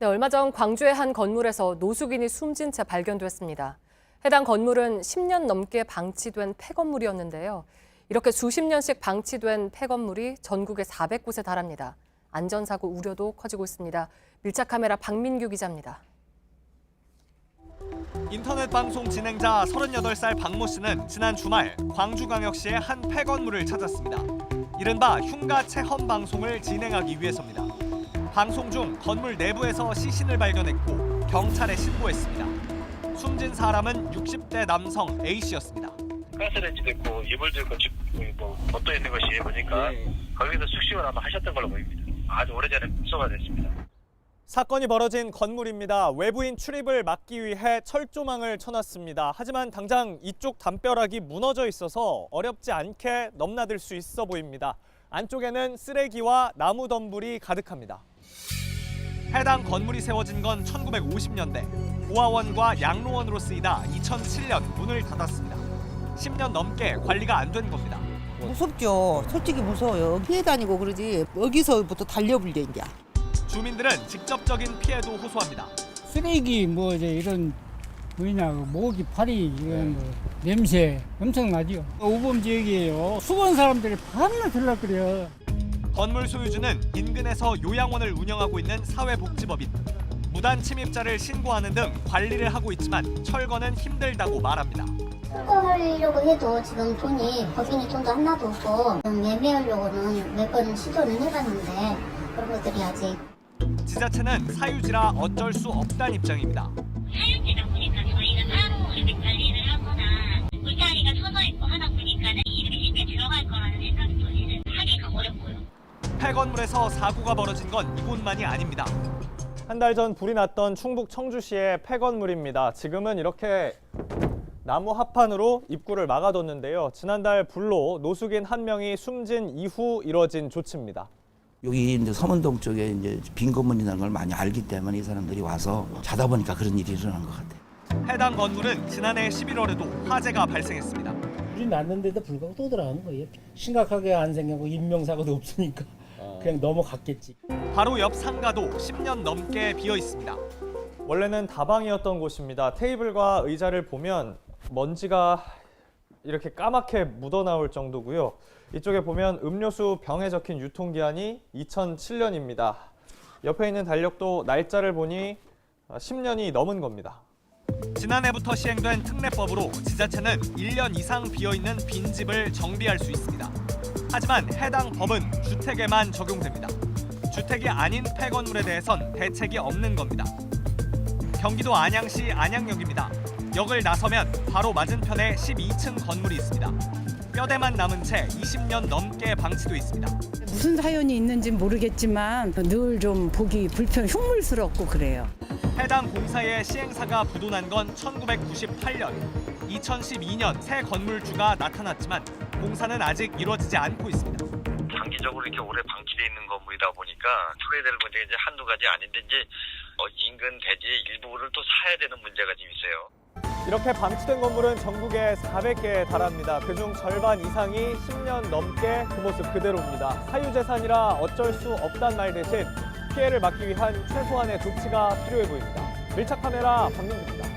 네, 얼마 전 광주의 한 건물에서 노숙인이 숨진 채 발견됐습니다. 해당 건물은 10년 넘게 방치된 폐건물이었는데요. 이렇게 수십 년씩 방치된 폐건물이 전국에 400곳에 달합니다. 안전사고 우려도 커지고 있습니다. 밀착 카메라 박민규 기자입니다. 인터넷 방송 진행자 38살 박모 씨는 지난 주말 광주광역시의 한 폐건물을 찾았습니다. 이른바 흉가 체험 방송을 진행하기 위해서입니다. 방송 중 건물 내부에서 시신을 발견했고 경찰에 신고했습니다. 숨진 사람은 60대 남성 A씨였습니다. 가스레인지도 있고 이불도 있고 뭐 옷도 있는 것이 보니까 거기서 숙식을 아마 하셨던 걸로 보입니다. 아주 오래전에 흡수가 됐습니다. 사건이 벌어진 건물입니다. 외부인 출입을 막기 위해 철조망을 쳐놨습니다. 하지만 당장 이쪽 담벼락이 무너져 있어서 어렵지 않게 넘나들 수 있어 보입니다. 안쪽에는 쓰레기와 나무 덤불이 가득합니다. 해당 건물이 세워진 건 1950년대, 고아원과 양로원으로 쓰이다 2007년 문을 닫았습니다. 10년 넘게 관리가 안 된 겁니다. 무섭죠. 솔직히 무서워요. 피해 다니고 그러지 여기서부터 달려불게 이제. 주민들은 직접적인 피해도 호소합니다. 쓰레기 뭐 이제 이런 뭐냐 모기 파리 이런 거 냄새 엄청나죠. 우범 지역이에요. 수건 사람들이 밤낮 들락거려. 건물 소유주는 인근에서 요양원을 운영하고 있는 사회복지법인. 무단 침입자를 신고하는 등 관리를 하고 있지만 철거는 힘들다고 말합니다. 철거하려고 해도 지금 법인이 돈도 하나도 없고 매매하려고는 몇 번 시도는 해봤는데 그런 것들이 아직. 지자체는 사유지라 어쩔 수 없다는 입장입니다. 사유지다 보니까 저희가 따로 이렇게 관리를 하거나 물자리가 서져 있고 하다 보니까는 이렇게 쉽게 들어갈 거라는 생각도 저희는 하기가 어렵고요. 폐건물에서 사고가 벌어진 건 이곳만이 아닙니다. 한 달 전 불이 났던 충북 청주시의 폐건물입니다. 지금은 이렇게 나무 합판으로 입구를 막아뒀는데요. 지난달 불로 노숙인 한 명이 숨진 이후 이뤄진 조치입니다. 여기 이제 서문동 쪽에 이제 빈 건물이라는 걸 많이 알기 때문에 이 사람들이 와서 자다 보니까 그런 일이 일어난 것 같아요. 해당 건물은 지난해 11월에도 화재가 발생했습니다. 불이 났는데도 불구하고 또 들어가는 거예요. 심각하게 안 생기고 인명사고도 없으니까 그냥 넘어갔겠지. 바로 옆 상가도 10년 넘게 비어 있습니다. 원래는 다방이었던 곳입니다. 테이블과 의자를 보면 먼지가 이렇게 까맣게 묻어나올 정도고요. 이쪽에 보면 음료수 병에 적힌 유통기한이 2007년입니다. 옆에 있는 달력도 날짜를 보니 10년이 넘은 겁니다. 지난해부터 시행된 특례법으로 지자체는 1년 이상 비어있는 빈집을 정비할 수 있습니다. 하지만 해당 법은 주택에만 적용됩니다. 주택이 아닌 폐건물에 대해선 대책이 없는 겁니다. 경기도 안양시 안양역입니다. 역을 나서면 바로 맞은편에 12층 건물이 있습니다. 뼈대만 남은 채 20년 넘게 방치돼 있습니다. 무슨 사연이 있는지 모르겠지만 늘 좀 보기 흉물스럽고 그래요. 해당 공사의 시행사가 부도난 건 1998년, 2012년 새 건물주가 나타났지만 공사는 아직 이루어지지 않고 있습니다. 장기적으로 이렇게 오래 방치돼 있는 건물이다 보니까 초래될 문제가 이제 한두 가지 아닌데 이제 인근 대지의 일부를 또 사야 되는 문제가 좀 있어요. 이렇게 방치된 건물은 전국에 400개에 달합니다. 그중 절반 이상이 10년 넘게 그 모습 그대로입니다. 사유재산이라 어쩔 수 없단 말 대신 피해를 막기 위한 최소한의 조치가 필요해 보입니다. 밀착 카메라 박민규입니다.